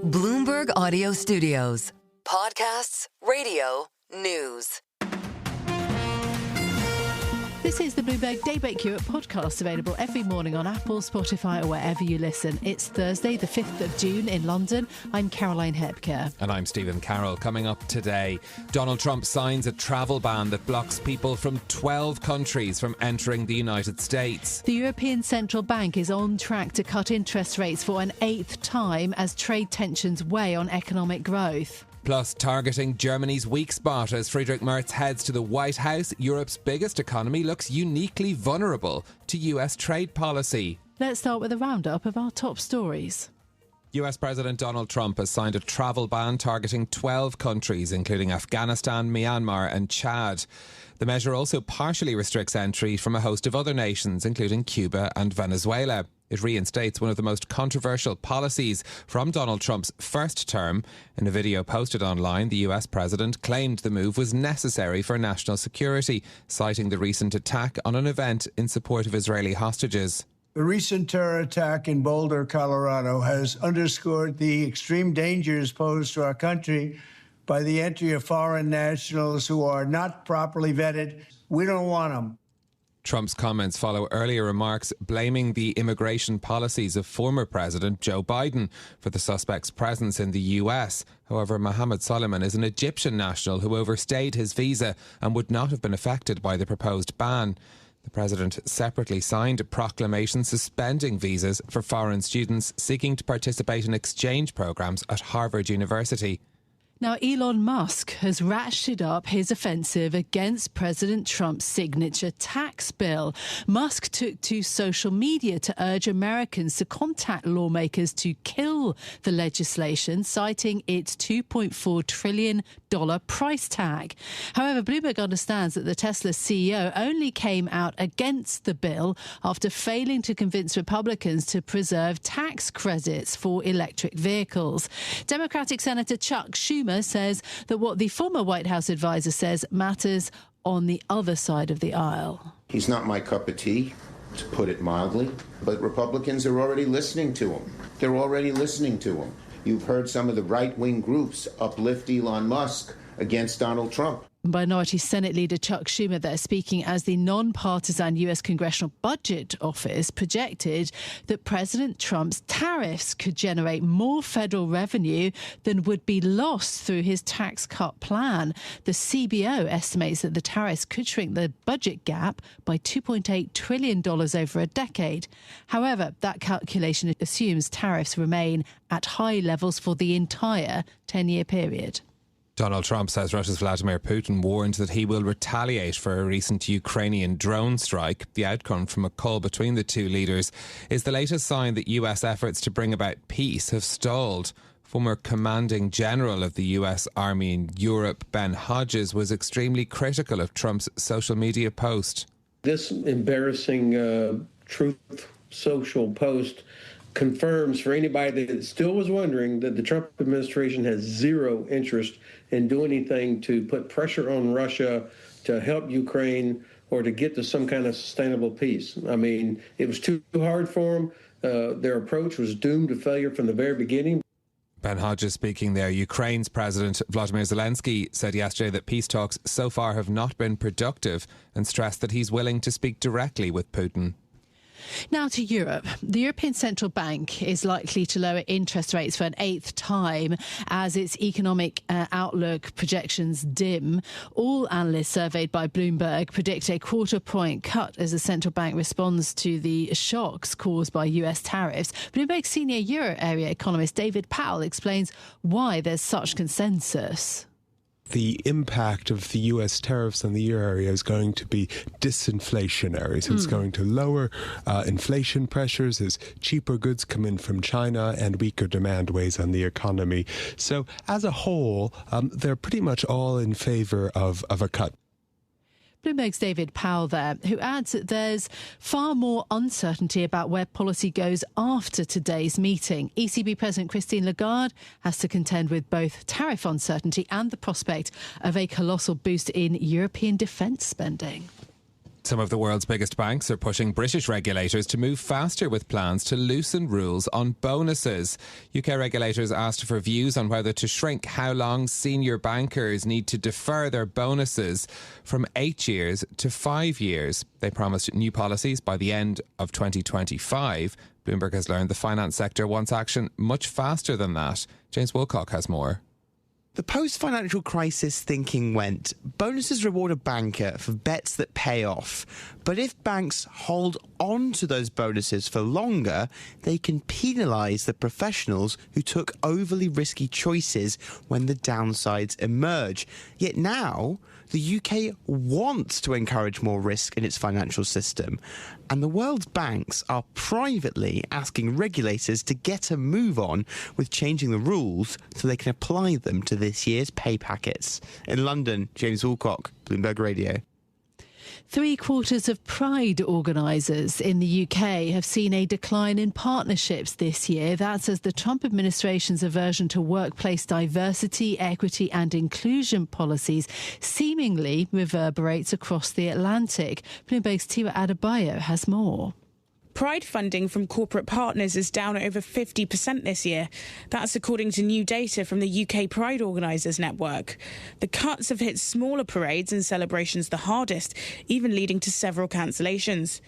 Bloomberg Audio Studios. Podcasts, radio, news. This is the Bloomberg Daybreak Europe podcast, available every morning on Apple, Spotify or wherever you listen. It's Thursday, the 5th of June in London. I'm Caroline Hebker. And I'm Stephen Carroll. Coming up today, Donald Trump signs a travel ban that blocks people from 12 countries from entering the United States. The European Central Bank is on track to cut interest rates for an 8th time as trade tensions weigh on economic growth. Plus, targeting Germany's weak spot as Friedrich Merz heads to the White House, Europe's biggest economy looks uniquely vulnerable to US trade policy. Let's start with a roundup of our top stories. US President Donald Trump has signed a travel ban targeting 12 countries, including Afghanistan, Myanmar and Chad. The measure also partially restricts entry from a host of other nations, including Cuba and Venezuela. It reinstates one of the most controversial policies from Donald Trump's first term. In a video posted online, the US president claimed the move was necessary for national security, citing the recent attack on an event in support of Israeli hostages. The recent terror attack in Boulder, Colorado, has underscored the extreme dangers posed to our country by the entry of foreign nationals who are not properly vetted. We don't want them. Trump's comments follow earlier remarks blaming the immigration policies of former President Joe Biden for the suspect's presence in the US. However, Mohammed Solomon is an Egyptian national who overstayed his visa and would not have been affected by the proposed ban. The president separately signed a proclamation suspending visas for foreign students seeking to participate in exchange programs at Harvard University. Now, Elon Musk has ratcheted up his offensive against President Trump's signature tax bill. Musk took to social media to urge Americans to contact lawmakers to kill the legislation, citing its $2.4 trillion price tag. However, Bloomberg understands that the Tesla CEO only came out against the bill after failing to convince Republicans to preserve tax credits for electric vehicles. Democratic Senator Chuck Schumer says that what the former White House advisor says matters on the other side of the aisle. He's not my cup of tea, to put it mildly, but Republicans are already listening to him. They're already listening to him. You've heard some of the right-wing groups uplift Elon Musk against Donald Trump. Minority Senate leader Chuck Schumer there, speaking as the non-partisan US Congressional Budget Office projected that President Trump's tariffs could generate more federal revenue than would be lost through his tax cut plan. The CBO estimates that the tariffs could shrink the budget gap by $2.8 trillion over a decade. However, that calculation assumes tariffs remain at high levels for the entire 10-year period. Donald Trump says Russia's Vladimir Putin warned that he will retaliate for a recent Ukrainian drone strike. The outcome from a call between the two leaders is the latest sign that US efforts to bring about peace have stalled. Former commanding general of the US Army in Europe, Ben Hodges, was extremely critical of Trump's social media post. This embarrassing Truth Social post confirms for anybody that still was wondering that the Trump administration has zero interest in doing anything to put pressure on Russia to help Ukraine or to get to some kind of sustainable peace. I mean, it was too hard for them. Their approach was doomed to failure from the very beginning. Ben Hodges speaking there. Ukraine's President Vladimir Zelensky said yesterday that peace talks so far have not been productive and stressed that he's willing to speak directly with Putin. Now to Europe. The European Central Bank is likely to lower interest rates for an 8th time as its economic outlook projections dim. All analysts surveyed by Bloomberg predict a quarter-point cut as the central bank responds to the shocks caused by US tariffs. Bloomberg senior euro area economist David Powell explains why there's such consensus. The impact of the US tariffs on the euro area is going to be disinflationary. So it's going to lower inflation pressures as cheaper goods come in from China and weaker demand weighs on the economy. So as a whole, they're pretty much all in favor of a cut. Bloomberg's David Powell there, who adds that there's far more uncertainty about where policy goes after today's meeting. ECB President Christine Lagarde has to contend with both tariff uncertainty and the prospect of a colossal boost in European defence spending. Some of the world's biggest banks are pushing British regulators to move faster with plans to loosen rules on bonuses. UK regulators asked for views on whether to shrink how long senior bankers need to defer their bonuses from 8 years to 5 years. They promised new policies by the end of 2025. Bloomberg has learned the finance sector wants action much faster than that. James Woolcock has more. The post-financial crisis thinking went, bonuses reward a banker for bets that pay off. But if banks hold on to those bonuses for longer, they can penalise the professionals who took overly risky choices when the downsides emerge. Yet now, the UK wants to encourage more risk in its financial system. And the world's banks are privately asking regulators to get a move on with changing the rules so they can apply them to this year's pay packets. In London, James Woolcock, Bloomberg Radio. 3/4 of Pride organisers in the UK have seen a decline in partnerships this year. That's as the Trump administration's aversion to workplace diversity, equity and inclusion policies seemingly reverberates across the Atlantic. Bloomberg's Tiwa Adebayo has more. Pride funding from corporate partners is down over 50% this year. That's according to new data from the UK Pride Organisers Network. The cuts have hit smaller parades and celebrations the hardest, even leading to several cancellations.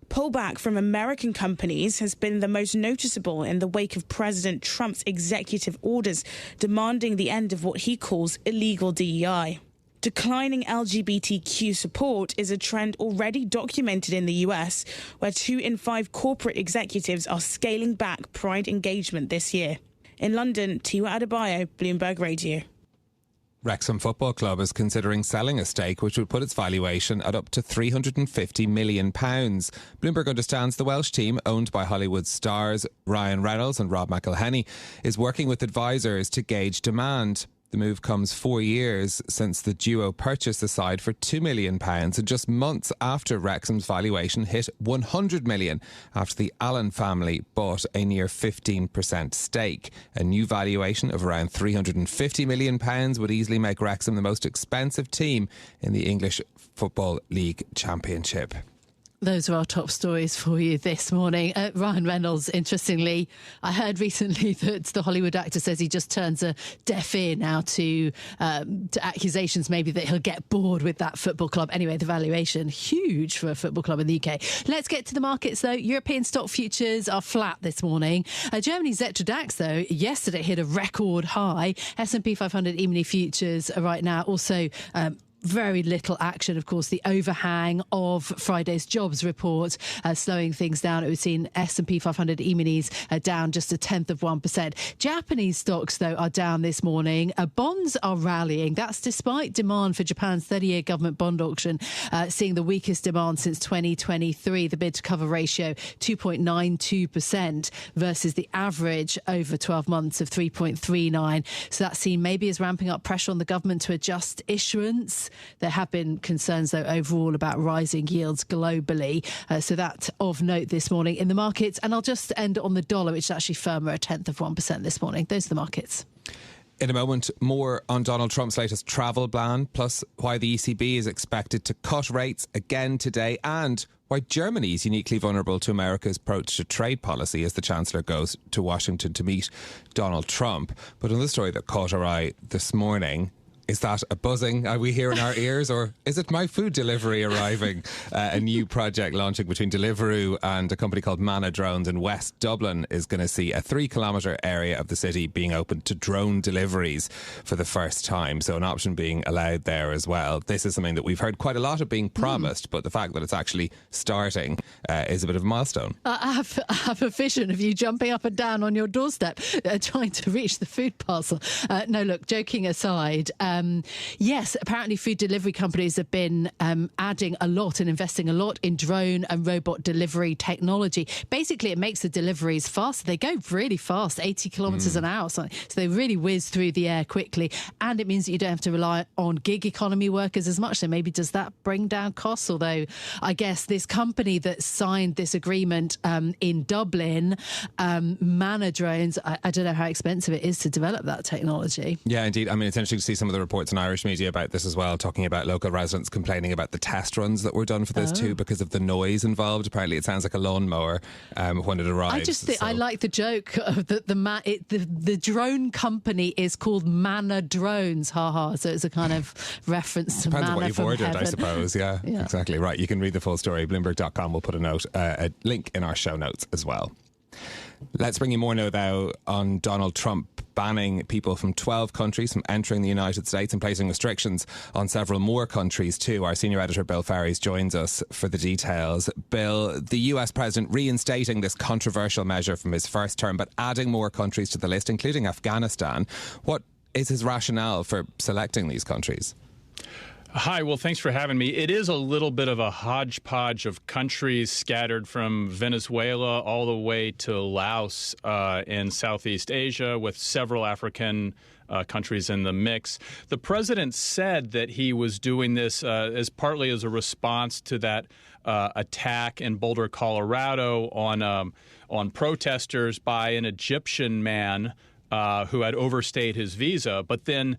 Pullback from American companies has been the most noticeable in the wake of President Trump's executive orders demanding the end of what he calls illegal DEI. Declining LGBTQ support is a trend already documented in the US, where 2 in 5 corporate executives are scaling back Pride engagement this year. In London, Tiwa Adebayo, Bloomberg Radio. Wrexham Football Club is considering selling a stake which would put its valuation at up to £350 million. Bloomberg understands the Welsh team, owned by Hollywood stars Ryan Reynolds and Rob McElhenney, is working with advisors to gauge demand. The move comes 4 years since the duo purchased the side for £2 million and just months after Wrexham's valuation hit £100 million after the Allen family bought a near 15% stake. A new valuation of around £350 million would easily make Wrexham the most expensive team in the English Football League Championship. Those are our top stories for you this morning. Ryan Reynolds, interestingly, I heard recently that the Hollywood actor says he just turns a deaf ear now to accusations maybe that he'll get bored with that football club. Anyway, the valuation, huge for a football club in the UK. Let's get to the markets, though. European stock futures are flat this morning. Germany's Xetra DAX, though, yesterday hit a record high. S&P 500 E-mini futures are right now also very little action. Of course, the overhang of Friday's jobs report slowing things down. We've seen S&P 500 E-minis down just 0.1%. Japanese stocks, though, are down this morning. Bonds are rallying. That's despite demand for Japan's 30-year government bond auction seeing the weakest demand since 2023. The bid-to-cover ratio 2.92% versus the average over 12 months of 3.39. So that seen maybe is ramping up pressure on the government to adjust issuance. There have been concerns, though, overall about rising yields globally. So that of note this morning in the markets. And I'll just end on the dollar, which is actually firmer, 0.1% this morning. Those are the markets. In a moment, more on Donald Trump's latest travel ban, plus why the ECB is expected to cut rates again today, and why Germany is uniquely vulnerable to America's approach to trade policy as the Chancellor goes to Washington to meet Donald Trump. But another story that caught our eye this morning, is that a buzzing we hear in our ears, or is it my food delivery arriving? A new project launching between Deliveroo and a company called Mana Drones in West Dublin is going to see a 3-kilometre area of the city being open to drone deliveries for the first time. So an option being allowed there as well. This is something that we've heard quite a lot of being promised, but the fact that it's actually starting is a bit of a milestone. I have a vision of you jumping up and down on your doorstep trying to reach the food parcel. No, look, joking aside, yes, apparently food delivery companies have been adding a lot and investing a lot in drone and robot delivery technology. Basically, it makes the deliveries faster. They go really fast, 80 kilometres an hour. So they really whiz through the air quickly. And it means that you don't have to rely on gig economy workers as much. So maybe does that bring down costs? Although I guess this company that signed this agreement in Dublin, Mana Drones, I don't know how expensive it is to develop that technology. Yeah, indeed. I mean, it's interesting to see some of the reports in Irish media about this as well, talking about local residents complaining about the test runs that were done for this too because of the noise involved. Apparently it sounds like a lawnmower when it arrives. I just think I like the joke of the drone company is called Manna Drones, haha. So it's a kind of reference to Depends manna on what you've from ordered, heaven. I suppose. Yeah, exactly right. You can read the full story. Bloomberg.com will put a link in our show notes as well. Let's bring you more now, though, on Donald Trump banning people from 12 countries from entering the United States and placing restrictions on several more countries too. Our senior editor, Bill Ferries, joins us for the details. Bill, the US president reinstating this controversial measure from his first term, but adding more countries to the list, including Afghanistan. What is his rationale for selecting these countries? Hi, well, thanks for having me. It is a little bit of a hodgepodge of countries scattered from Venezuela all the way to Laos in Southeast Asia, with several African countries in the mix. The president said that he was doing this as partly as a response to that attack in Boulder, Colorado on protesters by an Egyptian man who had overstayed his visa, but then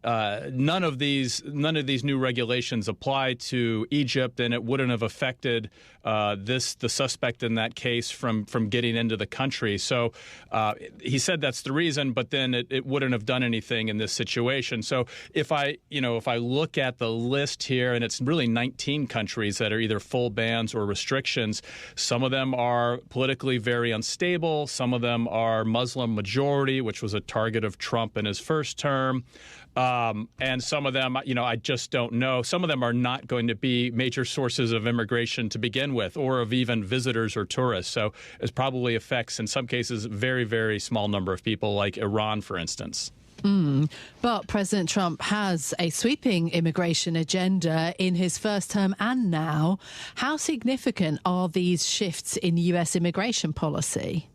none of these new regulations apply to Egypt, and it wouldn't have affected the suspect in that case from getting into the country. So he said that's the reason, but then it wouldn't have done anything in this situation. So if I look at the list here, and it's really 19 countries that are either full bans or restrictions. Some of them are politically very unstable. Some of them are Muslim majority, which was a target of Trump in his first term. And some of them, I just don't know. Some of them are not going to be major sources of immigration to begin with, or of even visitors or tourists. So it probably affects, in some cases, very, very small number of people, like Iran, for instance. But President Trump has a sweeping immigration agenda in his first term and now. How significant are these shifts in US immigration policy?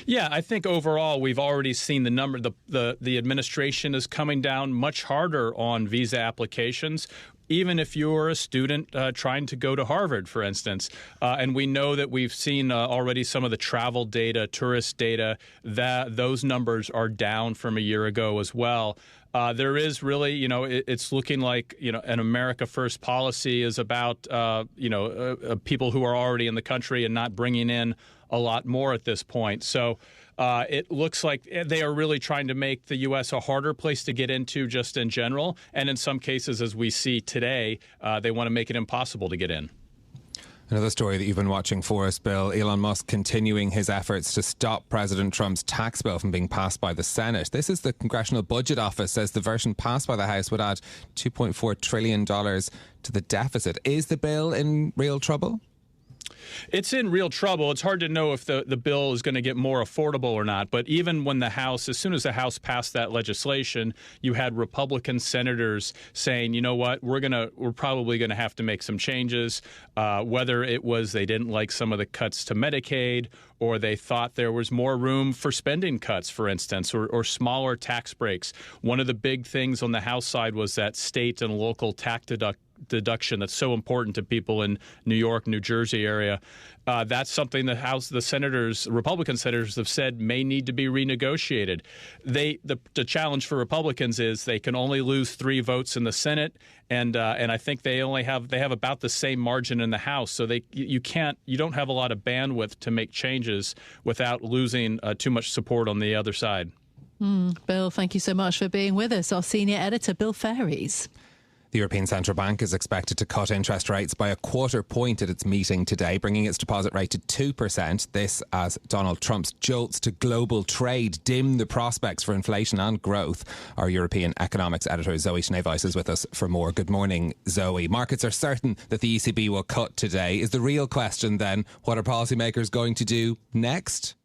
Yeah, I think overall we've already seen the number. The administration is coming down much harder on visa applications, even if you're a student trying to go to Harvard, for instance. And we know that we've seen already some of the travel data, tourist data, that those numbers are down from a year ago as well. There is really, it's looking like, an America First policy is about, people who are already in the country and not bringing in a lot more at this point. So it looks like they are really trying to make the U.S. a harder place to get into just in general. And in some cases, as we see today, they want to make it impossible to get in. Another story that you've been watching for us, Bill. Elon Musk continuing his efforts to stop President Trump's tax bill from being passed by the Senate. This is the Congressional Budget Office says the version passed by the House would add $2.4 trillion to the deficit. Is the bill in real trouble? It's in real trouble. It's hard to know if the bill is going to get more affordable or not. But even when the House, as soon as the House passed that legislation, you had Republican senators saying, you know what, we're probably going to have to make some changes, whether it was they didn't like some of the cuts to Medicaid, or they thought there was more room for spending cuts, for instance, or smaller tax breaks. One of the big things on the House side was that state and local tax deduction that's so important to people in New York, New Jersey area. That's something the Republican senators have said may need to be renegotiated. The challenge for Republicans is they can only lose 3 votes in the Senate, and I think they have about the same margin in the House. So you don't have a lot of bandwidth to make changes without losing too much support on the other side. Bill, thank you so much for being with us. Our senior editor, Bill Ferries. The European Central Bank is expected to cut interest rates by a quarter point at its meeting today, bringing its deposit rate to 2%. This as Donald Trump's jolts to global trade dim the prospects for inflation and growth. Our European economics editor Zoe Schneeweiss is with us for more. Good morning, Zoe. Markets are certain that the ECB will cut today. Is the real question then, what are policymakers going to do next?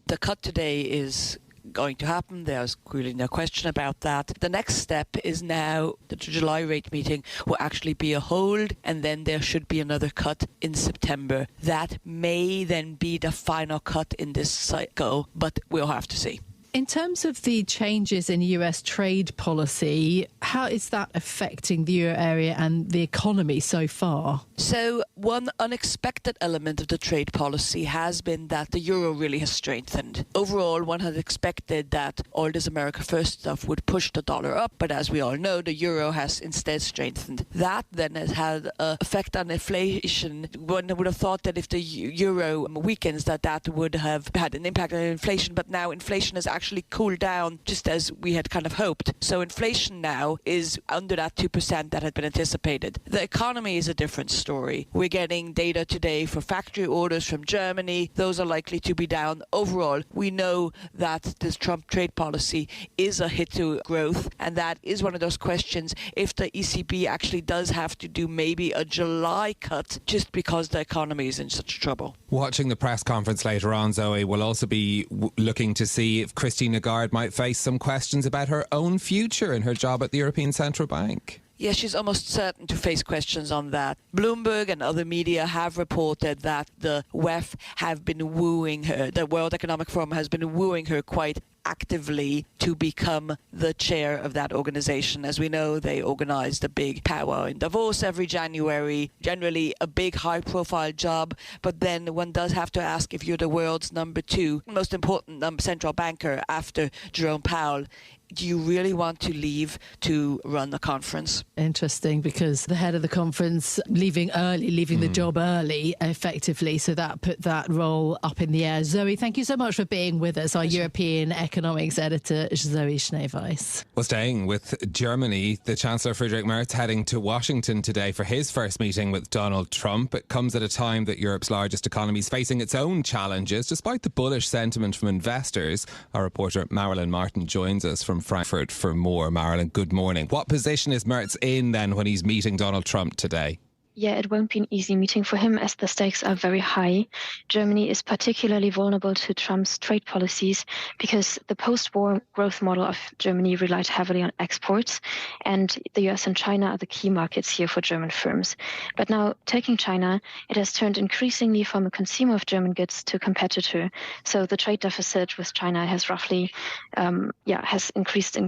The cut today is going to happen. There's really no question about that. The next step is now the July rate meeting will actually be a hold, and then there should be another cut in September. That may then be the final cut in this cycle, but we'll have to see. In terms of the changes in US trade policy, how is that affecting the euro area and the economy so far? So one unexpected element of the trade policy has been that the euro really has strengthened. Overall, one had expected that all this America First stuff would push the dollar up, but as we all know, the euro has instead strengthened. That then has had an effect on inflation. One would have thought that if the euro weakens, that would have had an impact on inflation, but now inflation has actually cooled down just as we had kind of hoped. So inflation now is under that 2% that had been anticipated. The economy is a different story. We're getting data today for factory orders from Germany. Those are likely to be down. Overall, we know that this Trump trade policy is a hit to growth, and that is one of those questions if the ECB actually does have to do maybe a July cut just because the economy is in such trouble. Watching the press conference later on, Zoe, will also be looking to see if Christine Lagarde might face some questions about her own future in her job at the European Central Bank. Yes, she's almost certain to face questions on that. Bloomberg and other media have reported that the WEF have been wooing her. The World Economic Forum has been wooing her quite actively to become the chair of that organization. As we know, they organize the big powwow in Davos every January, generally a big high-profile job, but then one does have to ask if you're the world's number 2 most important central banker after Jerome Powell. Do you really want to leave to run the conference? Interesting, because the head of the conference leaving the job early, effectively, so that put that role up in the air. Zoe, thank you so much for being with us, our European economics editor, Zoe Schneeweiss. Well, staying with Germany, the Chancellor Friedrich Merz heading to Washington today for his first meeting with Donald Trump. It comes at a time that Europe's largest economy is facing its own challenges, despite the bullish sentiment from investors. Our reporter Marilyn Martin joins us from Frankfurt for more. Marilyn, good morning. What position is Merz in then when he's meeting Donald Trump today? Yeah, it won't be an easy meeting for him as the stakes are very high. Germany is particularly vulnerable to Trump's trade policies because the post-war growth model of Germany relied heavily on exports, and the US and China are the key markets here for German firms. But now, taking China, it has turned increasingly from a consumer of German goods to a competitor. So the trade deficit with China has roughly, has increased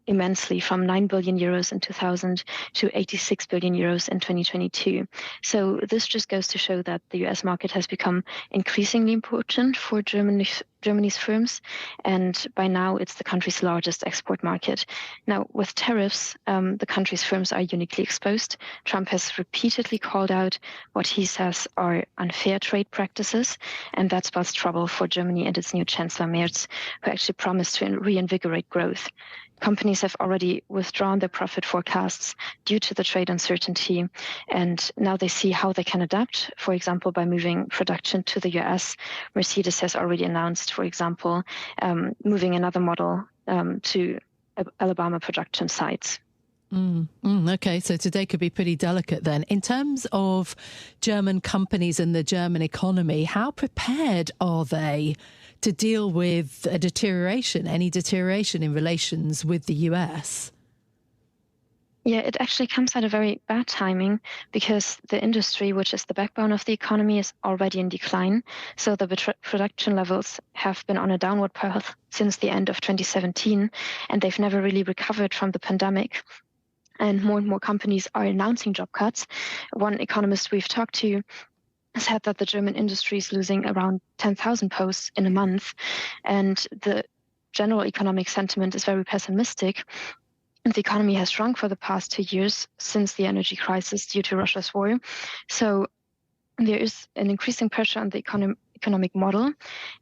immensely from 9 billion euros in 2000 to 86 billion euros in 2022. So this just goes to show that the US market has become increasingly important for Germany's firms, and by now it's the country's largest export market. Now, with tariffs, the country's firms are uniquely exposed. Trump has repeatedly called out what he says are unfair trade practices, and that spells trouble for Germany and its new Chancellor Merz, who actually promised to reinvigorate growth. Companies have already withdrawn their profit forecasts due to the trade uncertainty, and now they see how they can adapt, for example, by moving production to the US. Mercedes has already announced, for example, moving another model to Alabama production sites. Okay, so today could be pretty delicate then. In terms of German companies and the German economy, how prepared are they to deal with any deterioration in relations with the US? Yeah, it actually comes at a very bad timing because the industry, which is the backbone of the economy, is already in decline. So the production levels have been on a downward path since the end of 2017, and they've never really recovered from the pandemic. And more companies are announcing job cuts. One economist we've talked to said that the German industry is losing around 10,000 posts in a month, and the general economic sentiment is very pessimistic. And the economy has shrunk for the past 2 years since the energy crisis due to Russia's war. So there is an increasing pressure on the economic model,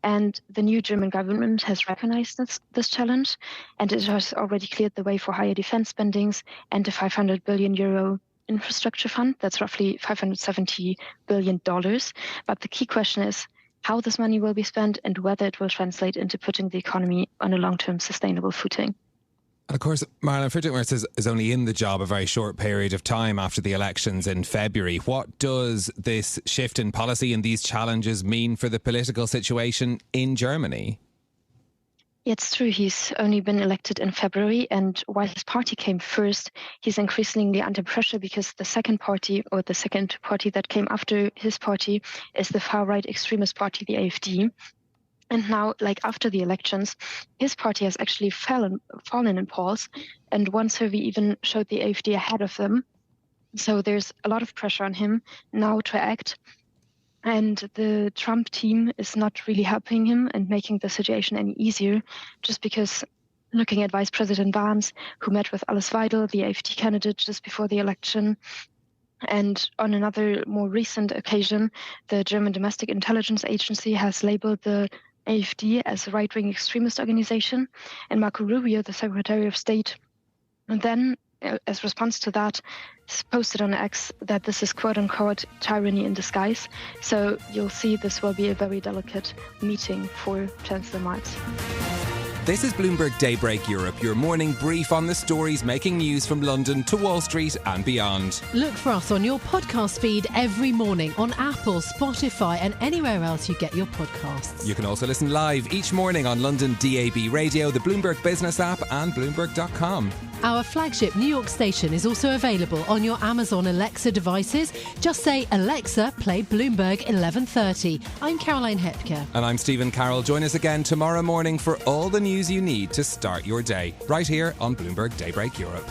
and the new German government has recognized this challenge, and it has already cleared the way for higher defense spendings and a 500 billion euro infrastructure fund. That's roughly $570 billion. But the key question is how this money will be spent and whether it will translate into putting the economy on a long-term sustainable footing. And of course, Marlon, Friedrich Merz is only in the job a very short period of time after the elections in February. What does this shift in policy and these challenges mean for the political situation in Germany? It's true, he's only been elected in February, and while his party came first, he's increasingly under pressure because the second party that came after his party is the far-right extremist party, the AfD. And now, like after the elections, his party has actually fallen in polls, and one survey even showed the AfD ahead of them. So there's a lot of pressure on him now to act. And the Trump team is not really helping him and making the situation any easier, just because looking at Vice President Vance, who met with Alice Weidel, the AfD candidate, just before the election, and on another more recent occasion, the German Domestic Intelligence Agency has labeled the AfD as a right-wing extremist organization, and Marco Rubio, the Secretary of State, and then, as response to that, posted on X that this is quote-unquote tyranny in disguise. So you'll see this will be a very delicate meeting for Chancellor Merz. This is Bloomberg Daybreak Europe, your morning brief on the stories making news from London to Wall Street and beyond. Look for us on your podcast feed every morning on Apple, Spotify and anywhere else you get your podcasts. You can also listen live each morning on London DAB Radio, the Bloomberg Business app and Bloomberg.com. Our flagship New York station is also available on your Amazon Alexa devices. Just say, Alexa, play Bloomberg 1130. I'm Caroline Hepker. And I'm Stephen Carroll. Join us again tomorrow morning for all the news you need to start your day, right here on Bloomberg Daybreak Europe.